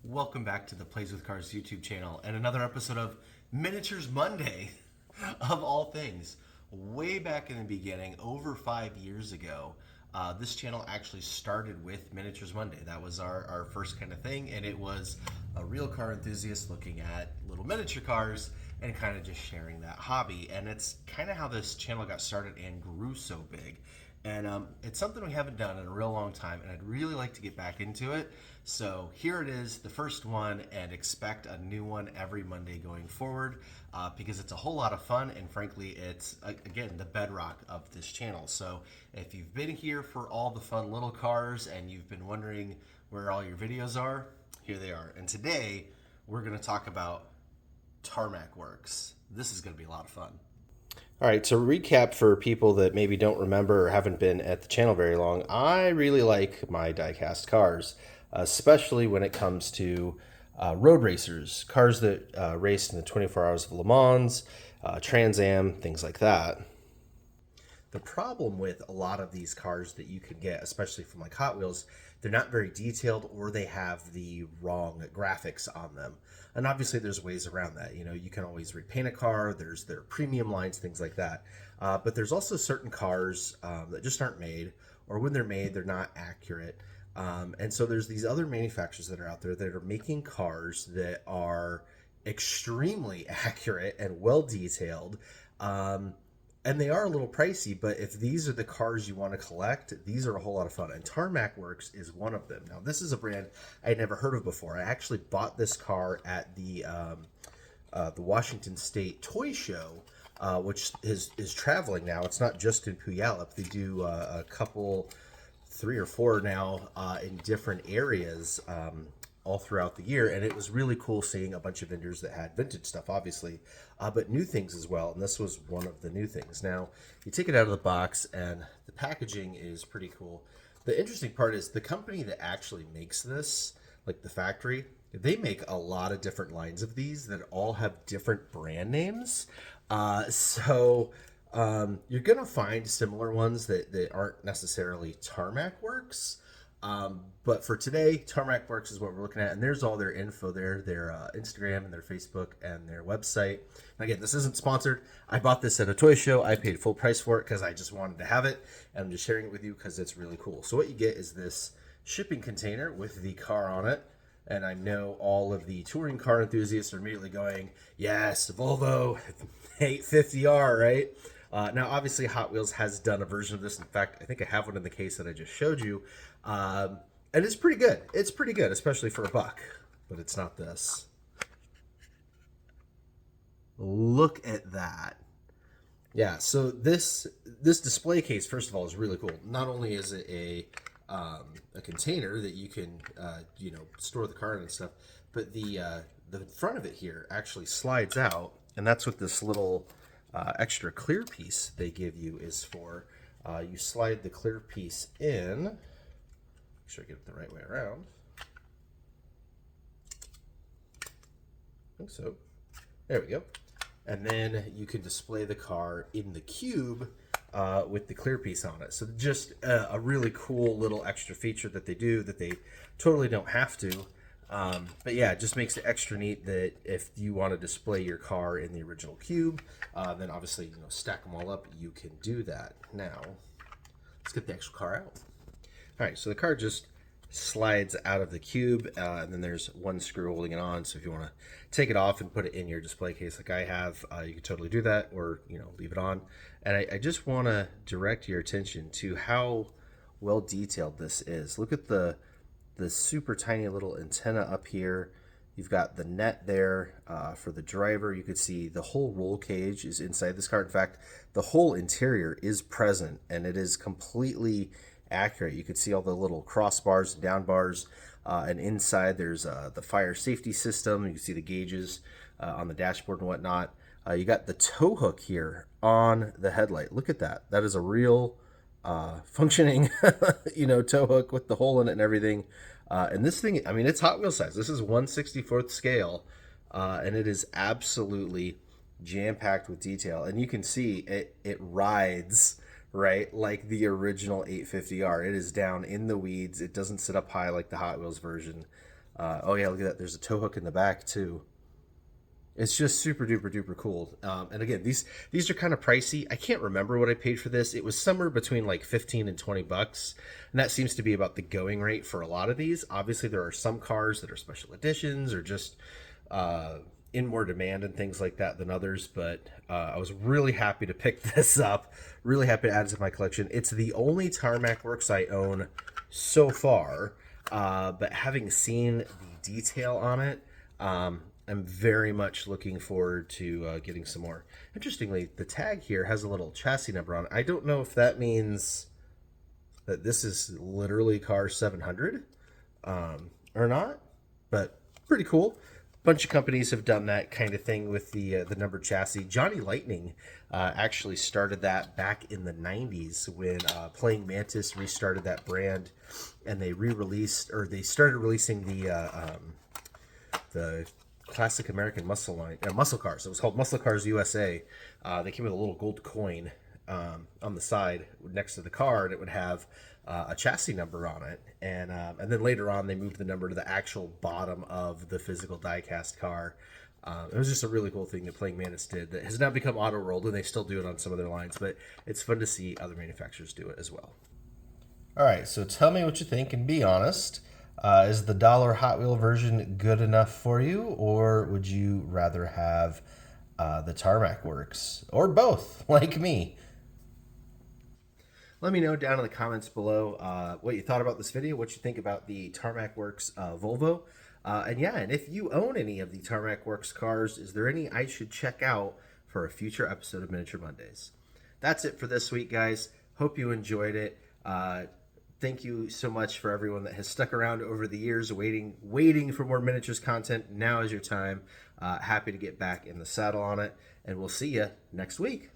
Welcome back to the Plays with Cars YouTube channel and another episode of Miniatures Monday, of all things. Way back in the beginning, over 5 years ago, this channel actually started with Miniatures Monday. That was our first kind of thing, and it was a real car enthusiast looking at little miniature cars and kind of just sharing that hobby. And it's kind of how this channel got started and grew so big. And it's something we haven't done in a real long time, and I'd really like to get back into it. So here it is, the first one, and expect a new one every Monday going forward because it's a whole lot of fun, and frankly, it's, again, the bedrock of this channel. So if you've been here for all the fun little cars and you've been wondering where all your videos are, here they are. And today, we're going to talk about Tarmac Works. This is going to be a lot of fun. All right, so recap for people that maybe don't remember or haven't been at the channel very long, I really like my die-cast cars, especially when it comes to road racers, cars that race in the 24 Hours of Le Mans, Trans Am, things like that. The problem with a lot of these cars that you can get, especially from like Hot Wheels, they're not very detailed or they have the wrong graphics on them. And obviously there's ways around that. You know, you can always repaint a car, there's their premium lines, things like that. But there's also certain cars that just aren't made, or when they're made, they're not accurate. And so there's these other manufacturers that are out there that are making cars that are extremely accurate and well detailed. And they are a little pricey, but if these are the cars you want to collect, these are a whole lot of fun. And Tarmac Works is one of them. Now, this is a brand I had never heard of before. I actually bought this car at the Washington State Toy Show, which is traveling now. It's not just in Puyallup. They do a couple, 3 or 4 now in different areas all throughout the year, and it was really cool seeing a bunch of vendors that had vintage stuff, obviously, but new things as well, and this was one of the new things. Now, you take it out of the box, and the packaging is pretty cool. The interesting part is the company that actually makes this, like the factory, they make a lot of different lines of these that all have different brand names, so you're going to find similar ones that aren't necessarily Tarmac Works. But for today, Tarmac Works is what we're looking at, and there's all their info there, their Instagram and their Facebook and their website. And again, this isn't sponsored. I bought this at a toy show. I paid full price for it because I just wanted to have it, and I'm just sharing it with you because it's really cool. So what you get is this shipping container with the car on it, and I know all of the touring car enthusiasts are immediately going, yes, Volvo 850R, right? Now, obviously, Hot Wheels has done a version of this. In fact, I think I have one in the case that I just showed you. And it's pretty good. It's pretty good, especially for $1. But it's not this. Look at that. Yeah, so this display case, first of all, is really cool. Not only is it a container that you can, store the car in and stuff, but the front of it here actually slides out, and that's what this little extra clear piece they give you is for. You slide the clear piece in. Make sure I get it the right way around. I think so. There we go. And then you can display the car in the cube with the clear piece on it. So just a really cool little extra feature that they do that they totally don't have to. But yeah, it just makes it extra neat that if you want to display your car in the original cube, then obviously, stack them all up, you can do that. Now, let's get the actual car out. All right, so the car just slides out of the cube, and then there's one screw holding it on. So if you want to take it off and put it in your display case like I have, you can totally do that, or, leave it on. And I just want to direct your attention to how well detailed this is. Look at the super tiny little antenna up here. You've got the net there for the driver. You could see the whole roll cage is inside this car. In fact, the whole interior is present, and it is completely accurate. You could see all the little crossbars and down bars, and inside there's the fire safety system. You can see the gauges on the dashboard and whatnot. You got the tow hook here on the headlight. Look at that. That is a real functioning tow hook with the hole in it and everything. And this thing, I mean, it's Hot Wheel size. This is 1/64th scale, and it is absolutely jam-packed with detail. And you can see it rides, right, like the original 850R. It is down in the weeds. It doesn't sit up high like the Hot Wheels version. Oh yeah, look at that. There's a tow hook in the back too. It's just super duper duper cool. And again, these are kind of pricey. I can't remember what I paid for this. It was somewhere between like 15 and 20 bucks. And that seems to be about the going rate for a lot of these. Obviously, there are some cars that are special editions or just in more demand and things like that than others. But I was really happy to pick this up. Really happy to add it to my collection. It's the only Tarmac Works I own so far. But having seen the detail on it, I'm very much looking forward to getting some more. Interestingly, the tag here has a little chassis number on it. I don't know if that means that this is literally car 700 or not, but pretty cool. Bunch of companies have done that kind of thing with the numbered chassis. Johnny Lightning actually started that back in the 90s when Playing Mantis restarted that brand, and they re-released, or they started releasing the classic American muscle line, muscle cars. It was called Muscle Cars USA. They came with a little gold coin on the side next to the car, and it would have a chassis number on it. And then later on, they moved the number to the actual bottom of the physical diecast car. It was just a really cool thing that Playing Mantis did that has now become auto-rolled, and they still do it on some of their lines, but it's fun to see other manufacturers do it as well. All right, so tell me what you think and be honest. Is the dollar Hot Wheel version good enough for you, or would you rather have the Tarmac Works, or both, like me? Let me know down in the comments below what you thought about this video, what you think about the Tarmac Works Volvo. And if you own any of the Tarmac Works cars, is there any I should check out for a future episode of Miniature Mondays? That's it for this week, guys. Hope you enjoyed it. Thank you so much for everyone that has stuck around over the years waiting for more miniatures content. Now is your time. Happy to get back in the saddle on it, and we'll see you next week.